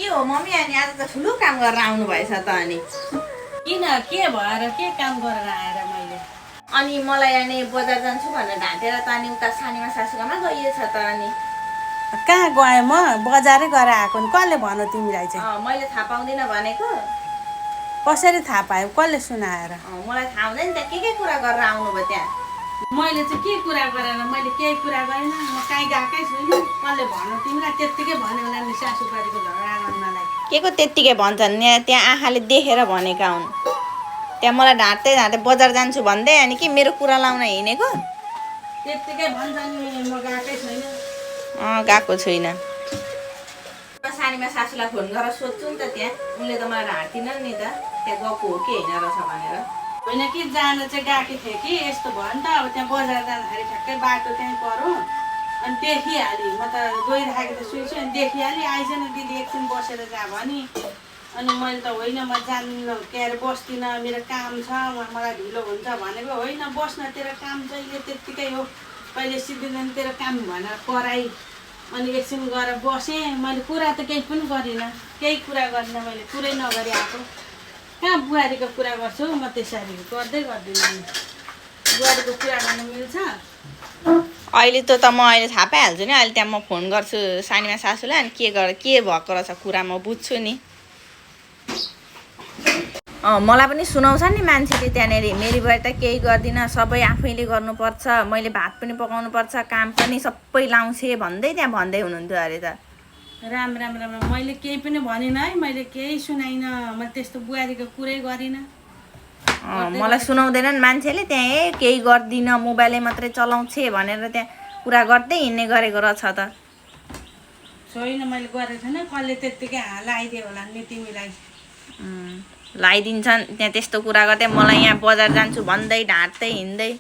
के हो मम्मी अनि आज त ठुलो काम गरेर आउनु भएछ त अनि किन के भएर के काम गरेर आएर मैले अनि मलाई अनि बजार जान्छु भनेर ढाँटेर त अनि उता सानीमा सासूकामा गइएछ त अनि कहाँ गएँ म बजारै गएर आएको नि कसले भन्यो तिमीलाई चाहिँ मैले थाहा पाउँदिनँ भनेको कसरी थाहा पायो कसले सुनाएर मलाई थाहा हुँदैन त के कुरा गरेर आउनुभयो त्यहाँ मैले चाहिँ के कुरा गरेर मैले केही कुरा गरेन म कहीँ गएकै छुइनँ कसले भन्यो तिमीलाई त्यत्तिकै भन्यो होला नि सासूबारीको झगडा गर्नलाई के को त्यत्तिकै भन्छन् त्यहाँ आँखाले देखेर भनेका हुन् त्यहाँ मलाई ढाँट्दै बजार जान्छु भन्दै अनि के मेरो कुरा लाउन हिँडेको त्यत्तिकै भन्छ नि म गएकै छैन गएको छुइनँ सानीमा सासूलाई फोन गरेर सोध्छु नि त त्यहाँ उनले त मलाई ढाँट्दिनन् नि त त्यहाँ गएको हो कि होइन रहेछ भनेर होइन कि जान चाहिँ गएको थिएँ कि यस्तो भयो नि त अब त्यहाँ बजार जाँदाखेरि ठ्याक्कै बाटो त्यहीँ पऱ्यो अनि देखिहालेँ म त गइराखेको त सुन्छु अनि देखिहालेँ आइज न दिदी एकछिन बसेर जा भने अनि मैले त होइन म जान्न के अरे बस्दिनँ मेरो काम छ मलाई ढिलो हुन्छ भनेको होइन बस्न तेरो काम जहिले त्यत्तिकै हो कहिले सिद्धिँदैन तेरो काम भनेर कराई अनि एकछिन गएर बसेँ मैले कुरा त केही पनि गरिनँ केही कुरा गरिनँ मैले कुरै नगरी आएको कहाँ बुहारीको कुरा गर्छु म त्यसरी गर्दै गर्दिनँ बुहारीको कुरा गर्न मिल्छ अहिले त म अहिले थाहा पाइहाल्छु नि अहिले त्यहाँ म फोन गर्छु सानीमा सासूलाई अनि के भएको रहेछ कुरा म बुझ्छु नि मलाई पनि सुनाउँछ नि मान्छेले त्यहाँनिर मेरी बुहारी त केही गर्दिनँ सबै आफैले गर्नुपर्छ मैले भात पनि पकाउनु पर्छ काम पनि सबै लाउँछे भन्दै त्यहाँ भन्दै हुनुहुन्थ्यो अरे त राम राम राम मैले केही पनि भनिनँ है मैले केही सुनाइनँ मैले त्यस्तो बुहारीको कुरै गरिनँ मलाई सुनाउँदैनन् मान्छेले त्यहाँ केही गर्दिनँ मोबाइलै मात्रै चलाउँछे भनेर त्यहाँ कुरा गर्दै हिँड्ने गरेको रहेछ त छैन मैले गरेको छैन कसले त्यत्तिकै लगाइदियो होला नि तिमीलाई लगाइदिन्छन् त्यहाँ त्यस्तो कुरा गर्दै मलाई यहाँ बजार जान्छु भन्दै ढाँट्दै हिँड्दै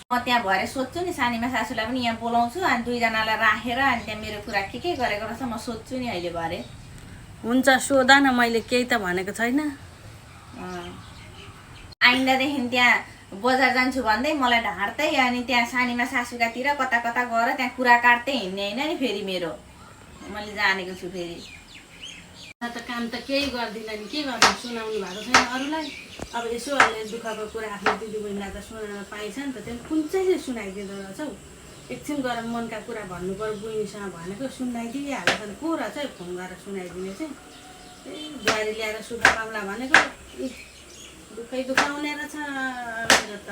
म त्यहाँ भएर सोध्छु नि सानीमा सासूलाई पनि यहाँ बोलाउँछु अनि दुईजनालाई राखेर अनि त्यहाँ मेरो कुरा के गरेको रहेछ म सोध्छु नि अहिले भरे हुन्छ सोध न मैले केही त भनेको छैन आइन्दादेखि त्यहाँ बजार जान्छु भन्दै मलाई ढाँट्दै अनि त्यहाँ सानीमा सासूकातिर कता कता गएर त्यहाँ कुरा काट्दै हिँड्ने होइन नि फेरि मेरो मैले जानेको छु फेरि त काम त केही गर्दिनँ नि के गर्नु सुनाउनु भएको छैन अरूलाई अब यसो अहिले दुःखको कुरा आफ्नो दिदीबहिनीलाई त सुनाउन पाइन्छ नि त त्यो कुन चाहिँ सुनाइदिँदो रहेछ हौ एकछिन गएर मनका कुरा भन्नु पर्यो बुढीसँग भनेको सुनाइदिइहाल्छ नि को रहेछ है फोन गरेर सुनाइदिने चाहिँ बुहारी ल्याएर सुधा पाउला भनेको दुःखै दुखाउने रहेछ मेरो त